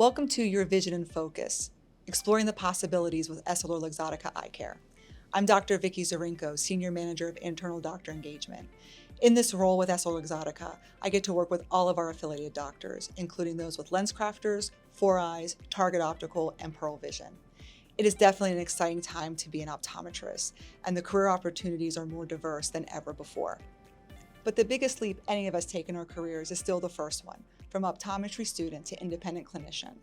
Welcome to Your Vision in Focus, exploring the possibilities with EssilorLuxottica Eye Care. I'm Dr. Vicki Dzurinko, Senior Manager of Internal Doctor Engagement. In this role with EssilorLuxottica, I get to work with all of our affiliated doctors, including those with LensCrafters, 4Eyes, Target Optical, and Pearl Vision. It is definitely an exciting time to be an optometrist, and the career opportunities are more diverse than ever before. But the biggest leap any of us take in our careers is still the first one, from optometry student to independent clinician.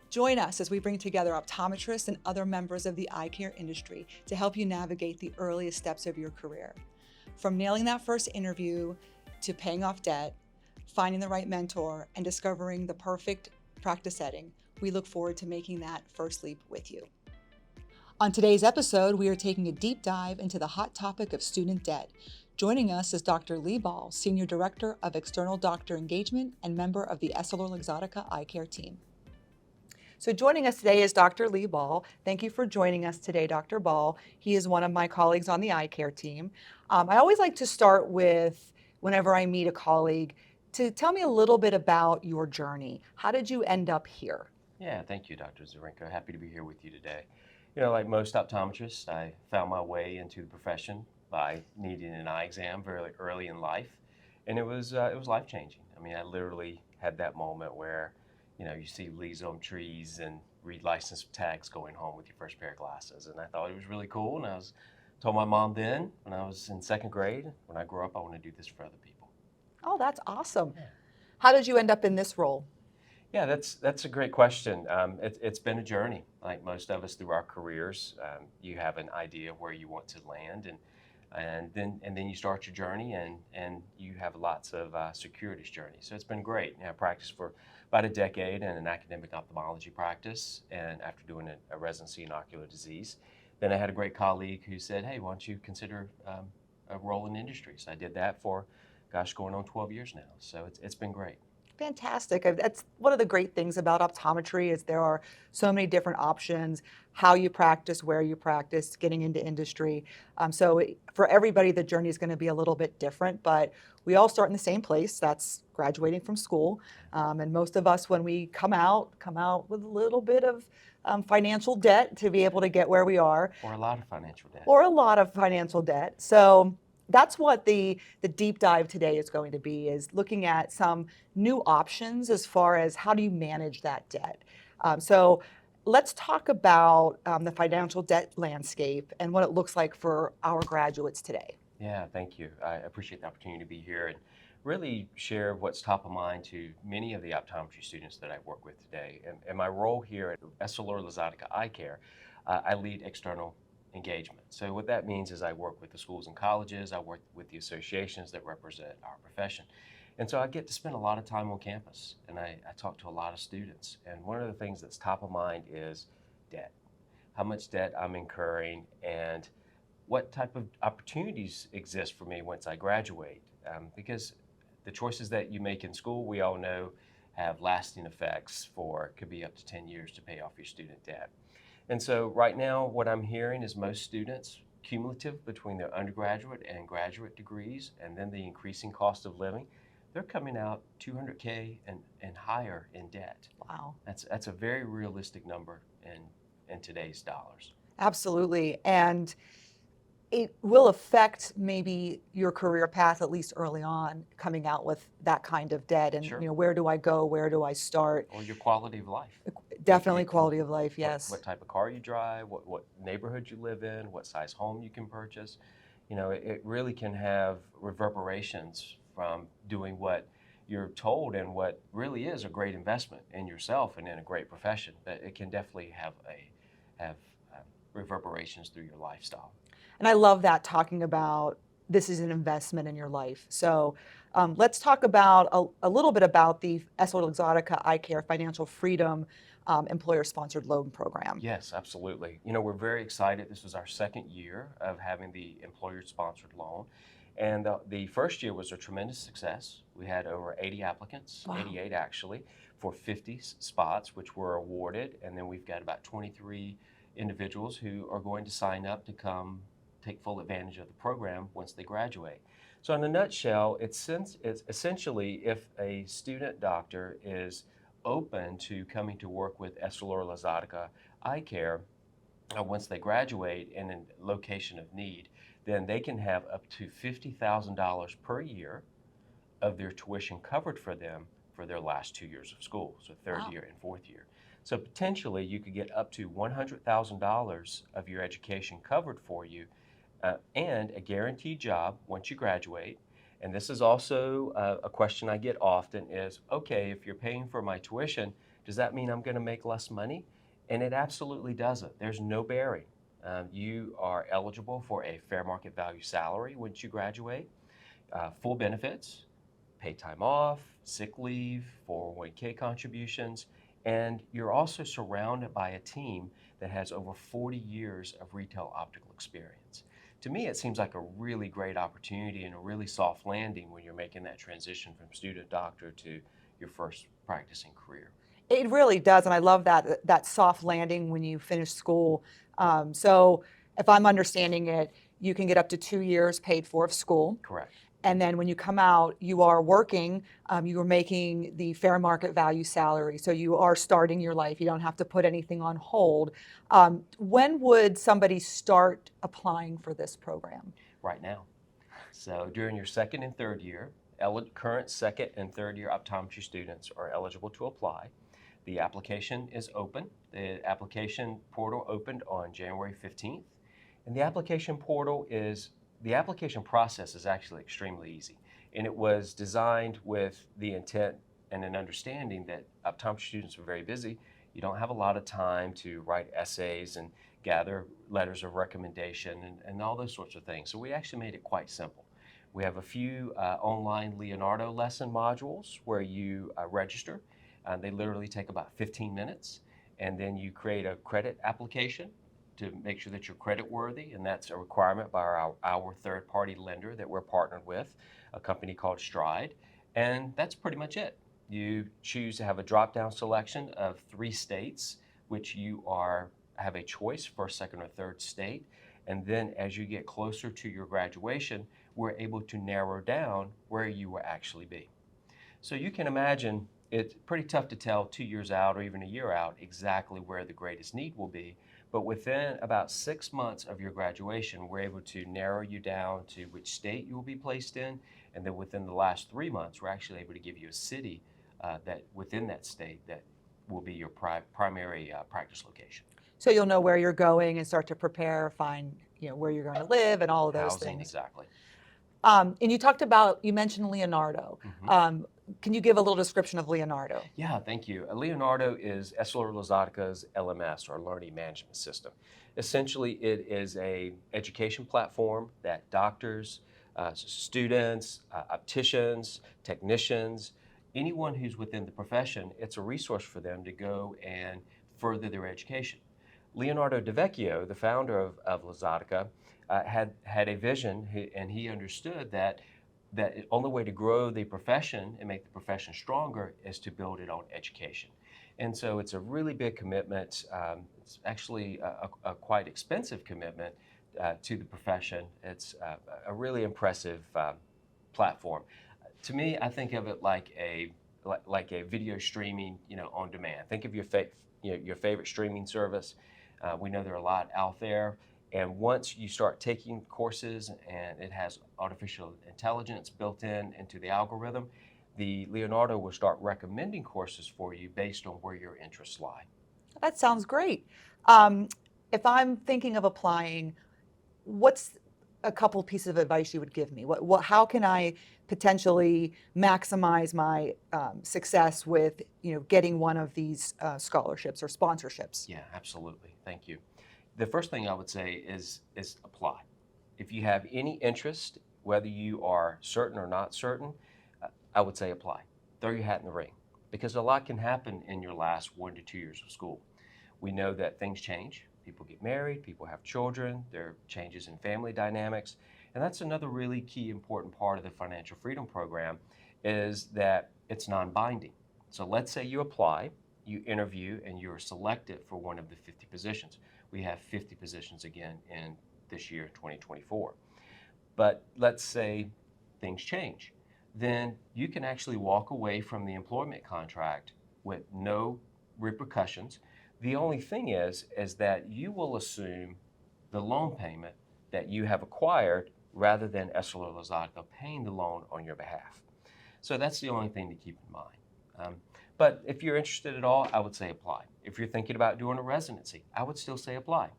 Join us as we bring together optometrists and other members of the eye care industry to help you navigate the earliest steps of your career. From nailing that first interview to paying off debt, finding the right mentor, and discovering the perfect practice setting, we look forward to making that first leap with you. On today's episode, we are taking a deep dive into the hot topic of student debt. Joining us is Dr. Lee Ball, Senior Director of External Doctor Engagement and member of the EssilorLuxottica Eye Care team. So joining us today is Dr. Lee Ball. Thank you for joining us today, Dr. Ball. He is one of my colleagues on the eye care team. I always like to start with, whenever I meet a colleague, to tell me a little bit about your journey. How did you end up here? Yeah, thank you, Dr. Dzurinko. Happy to be here with you today. You know, like most optometrists, I found my way into the profession by needing an eye exam very early in life, and it was life-changing. I mean, I literally had that moment where, you know, you see leaves on trees and read license tags going home with your first pair of glasses, and I thought it was really cool. And I told my mom then, when I was in second grade, when I grow up, I want to do this for other people. Oh, that's awesome. Yeah. How did you end up in this role? Yeah, that's a great question. It's been a journey, like most of us through our careers. You have an idea of where you want to land, and then you start your journey, and you have lots of circuitous journey. So it's been great. You know, I practiced for about a decade in an academic ophthalmology practice, and after doing a residency in ocular disease, then I had a great colleague who said, "Hey, why don't you consider a role in industry?" So I did that for, gosh, going on 12 years now. So it's been great. Fantastic. That's one of the great things about optometry is there are so many different options, how you practice, where you practice, getting into industry. For everybody, the journey is going to be a little bit different, but we all start in the same place. That's graduating from school. And most of us, when we come out with a little bit of financial debt to be able to get where we are. Or a lot of financial debt. Or a lot of financial debt. So that's what the deep dive today is going to be, is looking at some new options as far as how do you manage that debt. So let's talk about the financial debt landscape and what it looks like for our graduates today. Yeah, thank you. I appreciate the opportunity to be here and really share what's top of mind to many of the optometry students that I work with today. And my role here at EssilorLuxottica Eye Care, I lead external engagement. So what that means is I work with the schools and colleges, I work with the associations that represent our profession. And so I get to spend a lot of time on campus, and I talk to a lot of students. And one of the things that's top of mind is debt. How much debt I'm incurring, and what type of opportunities exist for me once I graduate. Because the choices that you make in school, we all know, have lasting effects for, could be up to 10 years to pay off your student debt. And so right now, what I'm hearing is most students, cumulative between their undergraduate and graduate degrees, and then the increasing cost of living, they're coming out $200K and higher in debt. Wow. That's a very realistic number in today's dollars. Absolutely. And it will affect maybe your career path, at least early on, coming out with that kind of debt. And, Sure. you know, where do I go? Where do I start? Or your quality of life. Definitely quality of life, yes. What type of car you drive, what neighborhood you live in, what size home you can purchase. You know, it really can have reverberations from doing what you're told and what really is a great investment in yourself and in a great profession. But it can definitely have reverberations through your lifestyle. And I love that, talking about this is an investment in your life. So let's talk about a little bit about the EssilorLuxottica Eye Care Financial Freedom employer-sponsored loan program. Yes, absolutely. You know, we're very excited. This was our second year of having the employer-sponsored loan. And the first year was a tremendous success. We had over 80 applicants, wow. 88 actually, for 50 spots, which were awarded. And then we've got about 23 individuals who are going to sign up to come take full advantage of the program once they graduate. So in a nutshell, it's essentially if a student doctor is open to coming to work with EssilorLuxottica Eye Care once they graduate in a location of need, then they can have up to $50,000 per year of their tuition covered for them for their last 2 years of school, so third Wow. year and fourth year. So potentially you could get up to $100,000 of your education covered for you and a guaranteed job once you graduate. And this is also a question I get often is, okay, if you're paying for my tuition, does that mean I'm going to make less money? And it absolutely doesn't. There's no bearing. You are eligible for a fair market value salary once you graduate, full benefits, paid time off, sick leave, 401k contributions, and you're also surrounded by a team that has over 40 years of retail optical experience. To me, it seems like a really great opportunity and a really soft landing when you're making that transition from student doctor to your first practicing career. It really does, and I love that soft landing when you finish school. So if I'm understanding it, you can get up to 2 years paid for of school. Correct. And then when you come out, you are working, you are making the fair market value salary. So you are starting your life. You don't have to put anything on hold. When would somebody start applying for this program? Right now. So during your second and third year, current second and third year optometry students are eligible to apply. The application is open. The application portal opened on January 15th. And the application process is actually extremely easy. And it was designed with the intent and an understanding that optometry students are very busy. You don't have a lot of time to write essays and gather letters of recommendation and all those sorts of things. So we actually made it quite simple. We have a few online Leonardo lesson modules where you register. They literally take about 15 minutes, and then you create a credit application to make sure that you're credit worthy, and that's a requirement by our third-party lender that we're partnered with, a company called Stride, and that's pretty much it. You choose to have a drop-down selection of 3 states, which you have a choice, first, second, or third state, and then as you get closer to your graduation, we're able to narrow down where you will actually be. So you can imagine it's pretty tough to tell 2 years out or even a year out exactly where the greatest need will be. But within about 6 months of your graduation, we're able to narrow you down to which state you will be placed in. And then within the last 3 months, we're actually able to give you a city that within that state that will be your primary practice location. So you'll know where you're going and start to prepare, find where you're going to live and all of those Housing, things. exactly. And you mentioned Leonardo. Mm-hmm. Can you give a little description of Leonardo? Yeah, thank you. Leonardo is EssilorLuxottica's LMS, or Learning Management System. Essentially, it is a education platform that doctors, students, opticians, technicians, anyone who's within the profession, it's a resource for them to go and further their education. Leonardo Vecchio, the founder of Luxottica, had a vision, and he understood that the only way to grow the profession and make the profession stronger is to build it on education. And so it's a really big commitment. It's actually a quite expensive commitment to the profession. It's a really impressive platform. To me, I think of it like a video streaming, on demand. Think of your favorite streaming service. We know there are a lot out there. And once you start taking courses and it has artificial intelligence built into the algorithm, the Leonardo will start recommending courses for you based on where your interests lie. That sounds great. If I'm thinking of applying, what's a couple pieces of advice you would give me? How can I potentially maximize my success with getting one of these scholarships or sponsorships? Yeah, absolutely. Thank you. The first thing I would say is apply. If you have any interest, whether you are certain or not certain, I would say apply. Throw your hat in the ring, because a lot can happen in your last 1 to 2 years of school. We know that things change. People get married, people have children, there are changes in family dynamics, and that's another really key important part of the Financial Freedom Program is that it's non-binding. So let's say you apply, you interview, and you're selected for one of the 50 positions. We have 50 positions again in this year, 2024. But let's say things change. Then you can actually walk away from the employment contract with no repercussions. The only thing is that you will assume the loan payment that you have acquired rather than EssilorLuxottica paying the loan on your behalf. So that's the only thing to keep in mind. But if you're interested at all, I would say apply. If you're thinking about doing a residency, I would still say apply.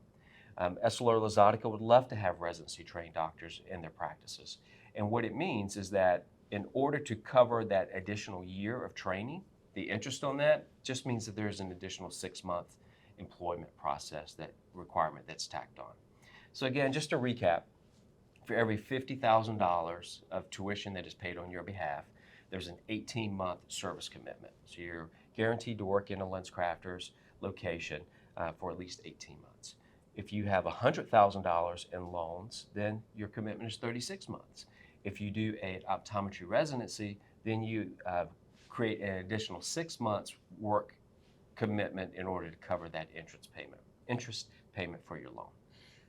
EssilorLuxottica would love to have residency trained doctors in their practices. And what it means is that in order to cover that additional year of training, the interest on that just means that there's an additional 6-month employment process, that requirement that's tacked on. So again, just to recap, for every $50,000 of tuition that is paid on your behalf, there's an 18-month service commitment. So you're guaranteed to work in a LensCrafters location for at least 18 months. If you have $100,000 in loans, then your commitment is 36 months. If you do an optometry residency, then you create an additional 6 months work commitment in order to cover that interest payment for your loan.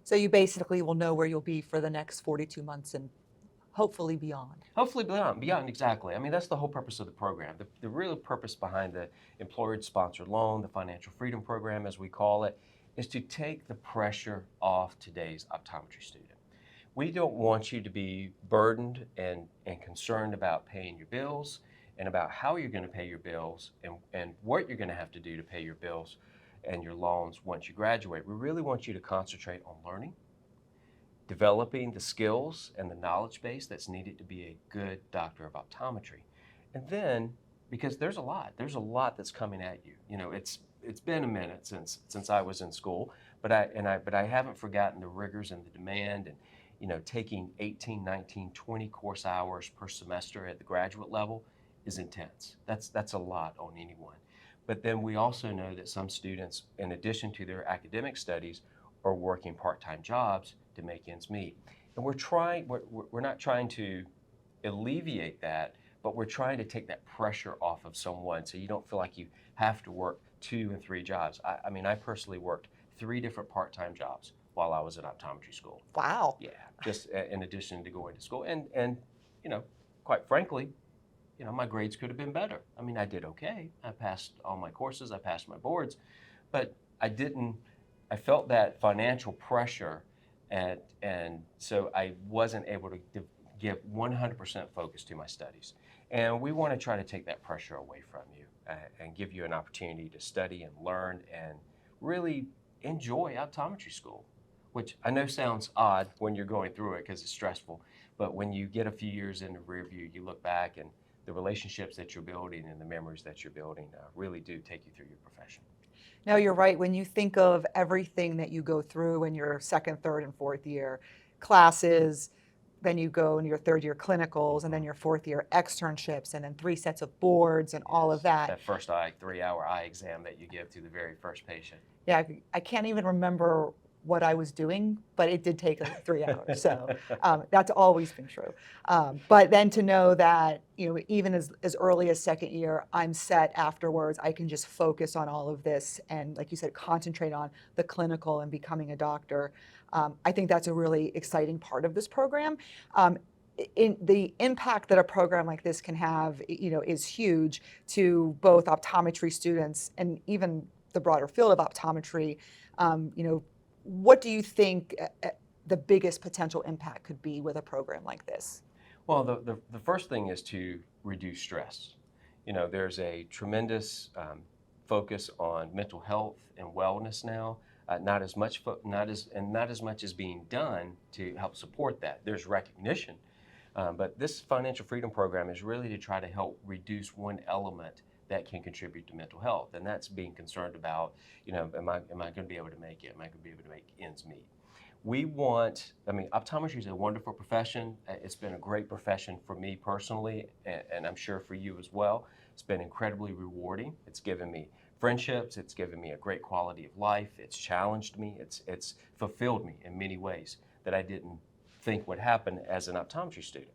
So you basically will know where you'll be for the next 42 months and hopefully beyond. Hopefully beyond, exactly. I mean, that's the whole purpose of the program. The real purpose behind the employer-sponsored loan, the financial freedom program as we call it, is to take the pressure off today's optometry student. We don't want you to be burdened and concerned about paying your bills and about how you're going to pay your bills and what you're going to have to do to pay your bills and your loans once you graduate. We really want you to concentrate on learning, developing the skills and the knowledge base that's needed to be a good doctor of optometry. And then, because there's a lot that's coming at you. You know, it's been a minute since I was in school, but I haven't forgotten the rigors and the demand, and you know, taking 18, 19, 20 course hours per semester at the graduate level is intense. That's a lot on anyone. But then we also know that some students, in addition to their academic studies, are working part-time jobs to make ends meet. And we're not trying to alleviate that, but we're trying to take that pressure off of someone so you don't feel like you have to work 2 and 3 jobs. I mean, I personally worked 3 different part-time jobs while I was in optometry school. Wow. Yeah, just in addition to going to school. And you know, quite frankly, you know, my grades could have been better. I mean, I did okay. I passed all my courses, I passed my boards, but I felt that financial pressure, and so I wasn't able to give 100% focus to my studies. And we want to try to take that pressure away from you and give you an opportunity to study and learn and really enjoy optometry school, which I know sounds odd when you're going through it because it's stressful, but when you get a few years in the rear view, you look back and the relationships that you're building and the memories that you're building really do take you through your profession. No, you're right. When you think of everything that you go through in your 2nd, 3rd, and 4th year classes, then you go in your 3rd year clinicals, and then your 4th year externships, and then 3 sets of boards and all of that. That first 3-hour eye exam that you give to the very first patient. Yeah, I can't even remember what I was doing, but it did take 3 hours. So that's always been true. But then to know that, you know, even as early as 2nd year, I'm set afterwards, I can just focus on all of this and, like you said, concentrate on the clinical and becoming a doctor. I think that's a really exciting part of this program. In the impact that a program like this can have, you know, is huge to both optometry students and even the broader field of optometry. You know, what do you think the biggest potential impact could be with a program like this? Well, the first thing is to reduce stress. You know, there's a tremendous focus on mental health and wellness now. Not as much is being done to help support that. There's recognition, but this financial freedom program is really to try to help reduce one element that can contribute to mental health, and that's being concerned about, you know, am I going to be able to make it? Am I going to be able to make ends meet? I mean, optometry is a wonderful profession. It's been a great profession for me personally, and I'm sure for you as well. It's been incredibly rewarding. It's given me friendships. It's given me a great quality of life. It's challenged me. It's fulfilled me in many ways that I didn't think would happen as an optometry student.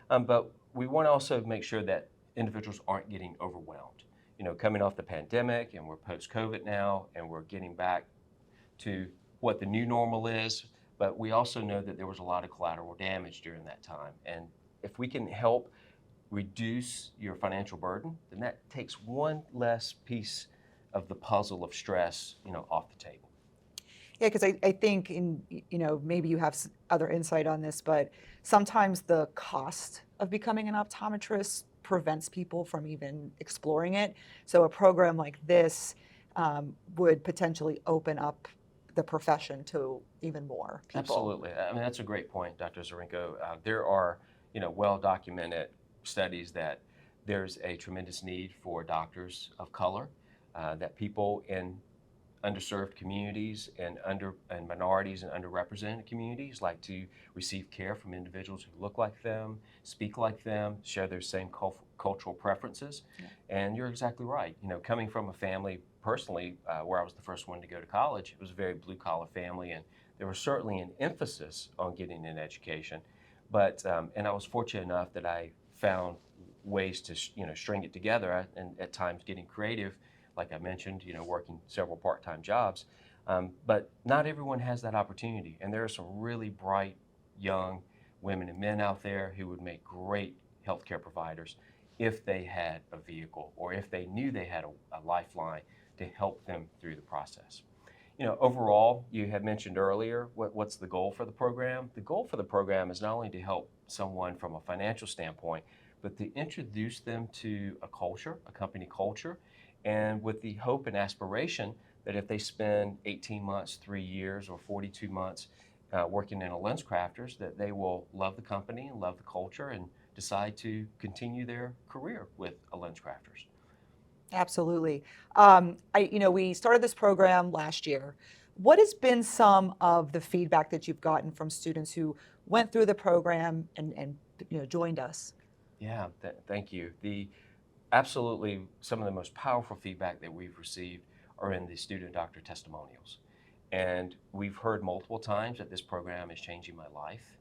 But we want to also make sure that individuals aren't getting overwhelmed. You know, coming off the pandemic, and we're post-COVID now, and we're getting back to what the new normal is, but we also know that there was a lot of collateral damage during that time. And if we can help reduce your financial burden, then that takes one less piece of the puzzle of stress, off the table. Yeah, because I think maybe you have other insight on this, but sometimes the cost of becoming an optometrist prevents people from even exploring it. So a program like this would potentially open up the profession to even more people. Absolutely. I mean, that's a great point, Dr. Dzurinko. There are, well-documented studies that there's a tremendous need for doctors of color, that people in underserved communities and minorities and underrepresented communities like to receive care from individuals who look like them, speak like them, share their same cultural preferences. Yeah. And you're exactly right. Coming from a family personally where I was the first one to go to college, it was a very blue collar family, and there was certainly an emphasis on getting an education. But and I was fortunate enough that I found ways to string it together and at times getting creative, like I mentioned, working several part-time jobs. But not everyone has that opportunity. And there are some really bright young women and men out there who would make great healthcare providers if they had a vehicle or if they knew they had a lifeline to help them through the process. Overall, you had mentioned earlier, what's the goal for the program? The goal for the program is not only to help someone from a financial standpoint, but to introduce them to a culture, a company culture, and with the hope and aspiration that if they spend 18 months, 3 years, or 42 months working in a lens crafters, that they will love the company and love the culture and decide to continue their career with a lens crafters. Absolutely. We started this program last year. What has been some of the feedback that you've gotten from students who went through the program and joined us? Yeah, thank you. Absolutely, some of the most powerful feedback that we've received are in the student doctor testimonials. And we've heard multiple times that this program is changing my life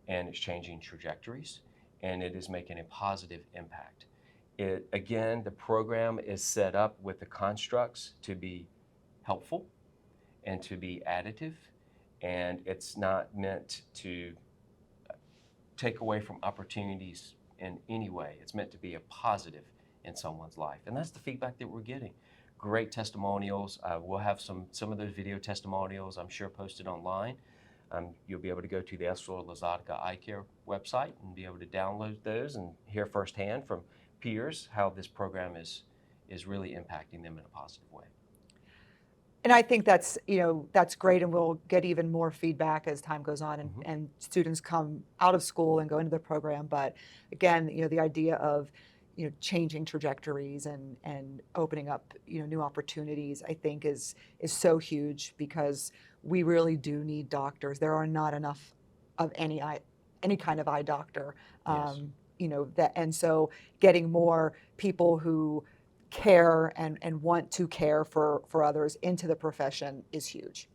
and it's changing trajectories and it is making a positive impact. Again, the program is set up with the constructs to be helpful and to be additive, and it's not meant to take away from opportunities in any way. It's meant to be a positive in someone's life. And that's the feedback that we're getting. Great testimonials. We'll have some of those video testimonials, I'm sure, posted online. You'll be able to go to the EssilorLuxottica Eye Care website and be able to download those and hear firsthand from peers how this program is really impacting them in a positive way. And I think that's great, and we'll get even more feedback as time goes on and students come out of school and go into the program. But again, the idea of changing trajectories and opening up new opportunities, I think is so huge, because we really do need doctors. There are not enough of any kind of eye doctor. Yes. And so getting more people who care and want to care for others into the profession is huge.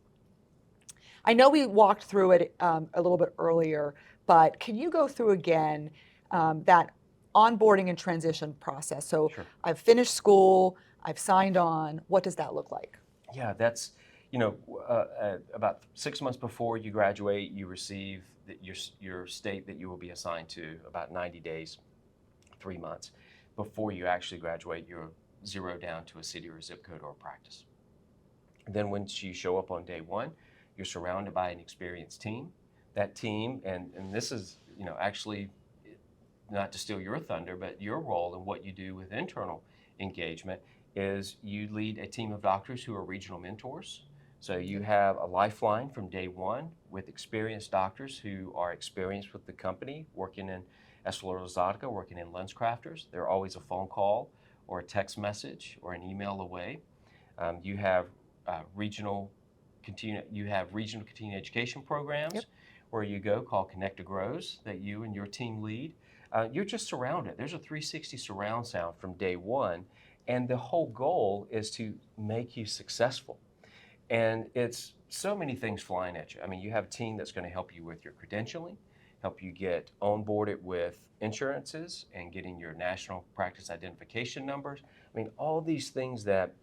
I know we walked through it a little bit earlier, but can you go through again that onboarding and transition process? So Sure. I've finished school, I've signed on. What does that look like? Yeah, that's, about 6 months before you graduate, you receive your state that you will be assigned to. About 90 days, 3 months before you actually graduate, you're zeroed down to a city or a zip code or a practice. Then once you show up on day one, you're surrounded by an experienced team. That team, and this is, actually not to steal your thunder, but your role in what you do with internal engagement is you lead a team of doctors who are regional mentors. So you have a lifeline from day one with experienced doctors who are experienced with the company, working in EssilorLuxottica, working in lens crafters. They're always a phone call or a text message or an email away. You have regional continuing education programs. Yep. Where you go, called Connect to Grows, that you and your team lead. You're just surrounded. There's a 360 surround sound from day one, and the whole goal is to make you successful. And it's so many things flying at you. I mean, you have a team that's going to help you with your credentialing, help you get onboarded with insurances and getting your national practice identification numbers. I mean, all these things that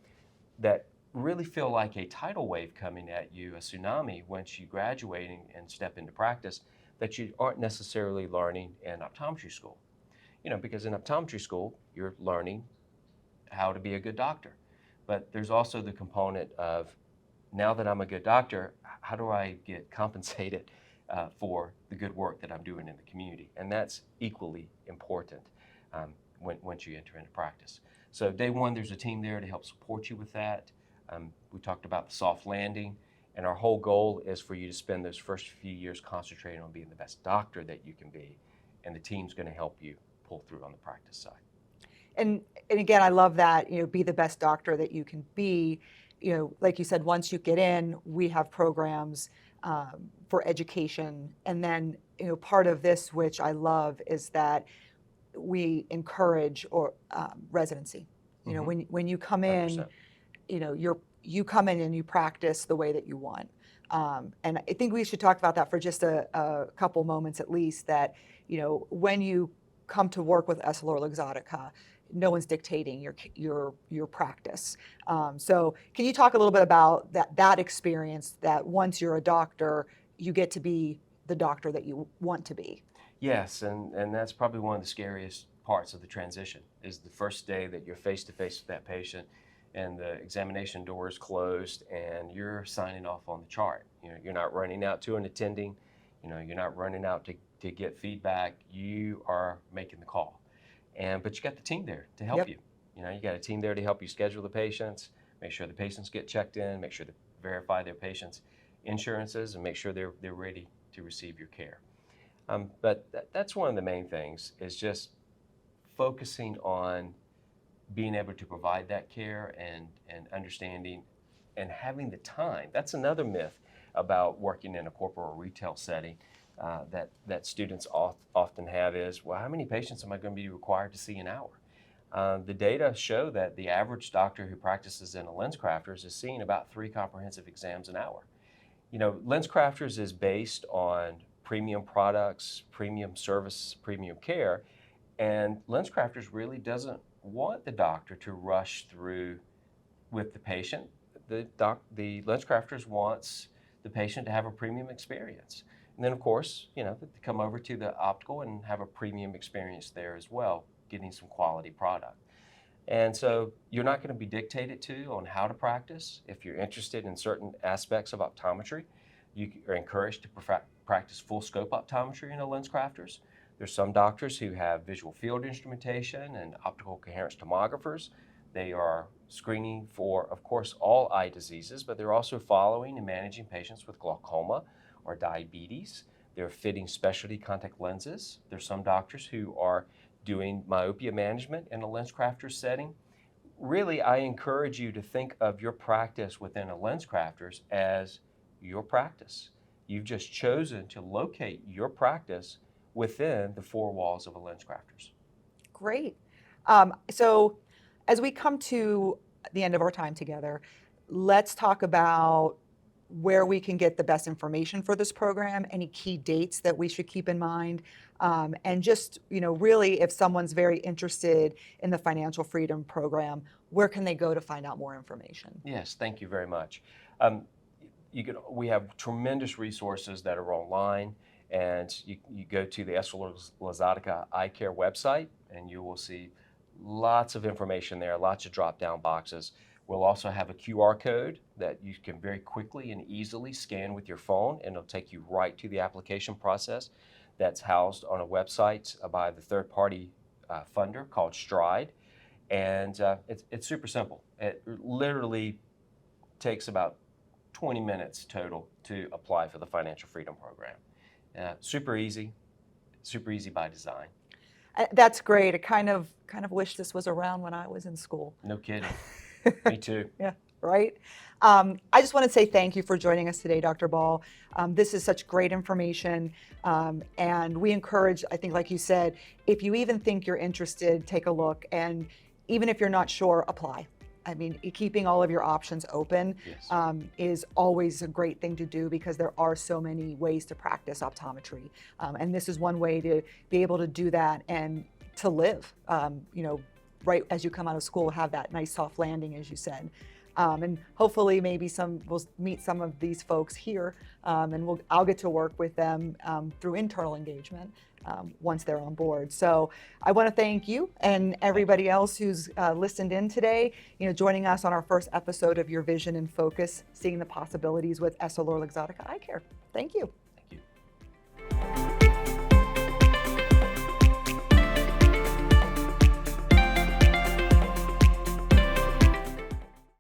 really feel like a tidal wave coming at you, a tsunami, once you graduate and step into practice, that you aren't necessarily learning in optometry school. Because in optometry school, you're learning how to be a good doctor. But there's also the component of, now that I'm a good doctor, how do I get compensated for the good work that I'm doing in the community? And that's equally important once you enter into practice. So day one, there's a team there to help support you with that. We talked about the soft landing, and our whole goal is for you to spend those first few years concentrating on being the best doctor that you can be, and the team's going to help you pull through on the practice side. And again, I love that, be the best doctor that you can be. Like you said, once you get in, we have programs for education. And then, part of this, which I love, is that we encourage residency. When you come in, 100%. you come in and you practice the way that you want. And I think we should talk about that for just a couple moments at least, that, when you come to work with EssilorLuxottica, no one's dictating your practice. So can you talk a little bit about that experience, that once you're a doctor, you get to be the doctor that you want to be? Yes, and that's probably one of the scariest parts of the transition, is the first day that you're face-to-face with that patient and the examination door is closed and you're signing off on the chart. You're not running out to an attending, you're not running out to get feedback, you are making the call. But you got the team there to help Yep. you. You got a team there to help you schedule the patients, make sure the patients get checked in, make sure to verify their patients' insurances, and make sure they're ready to receive your care. But that's one of the main things, is just focusing on being able to provide that care and understanding and having the time. That's another myth about working in a corporate or retail setting that students often have is, well, how many patients am I going to be required to see an hour? The data show that the average doctor who practices in a LensCrafters is seeing about 3 comprehensive exams an hour. LensCrafters is based on premium products, premium service, premium care, and LensCrafters really doesn't want the doctor to rush through with the patient. The LensCrafters wants the patient to have a premium experience. And then, of course, to come over to the optical and have a premium experience there as well, getting some quality product. And so you're not going to be dictated to on how to practice. If you're interested in certain aspects of optometry, you are encouraged to practice full scope optometry in a LensCrafters. There's some doctors who have visual field instrumentation and optical coherence tomographers. They are screening for, of course, all eye diseases, but they're also following and managing patients with glaucoma or diabetes. They're fitting specialty contact lenses. There's some doctors who are doing myopia management in a LensCrafters setting. Really, I encourage you to think of your practice within a LensCrafters as your practice. You've just chosen to locate your practice within the 4 walls of a LensCrafters. Great. So as we come to the end of our time together, let's talk about where we can get the best information for this program, any key dates that we should keep in mind, and just, really, if someone's very interested in the Financial Freedom Program, where can they go to find out more information? Yes, thank you very much. We have tremendous resources that are online, and you go to the EssilorLuxottica Eye Care website, and you will see lots of information there, lots of drop-down boxes. We'll also have a QR code that you can very quickly and easily scan with your phone, and it'll take you right to the application process that's housed on a website by the third-party funder called Stride. And it's super simple. It literally takes about 20 minutes total to apply for the Financial Freedom Program. Super easy by design. That's great. I kind of wish this was around when I was in school. No kidding. Me too. Yeah, right? I just want to say thank you for joining us today, Dr. Ball. This is such great information, and we encourage, I think, like you said, if you even think you're interested, take a look, and even if you're not sure, apply. I mean, keeping all of your options open Yes. is always a great thing to do, because there are so many ways to practice optometry. And this is one way to be able to do that and to live, right as you come out of school, have that nice soft landing, as you said. And hopefully maybe we'll meet some of these folks here, and I'll get to work with them through internal engagement once they're on board. So I want to thank you and everybody else who's listened in today, joining us on our first episode of Your Vision in Focus, seeing the possibilities with Essilor Luxottica Eye Care. Thank you.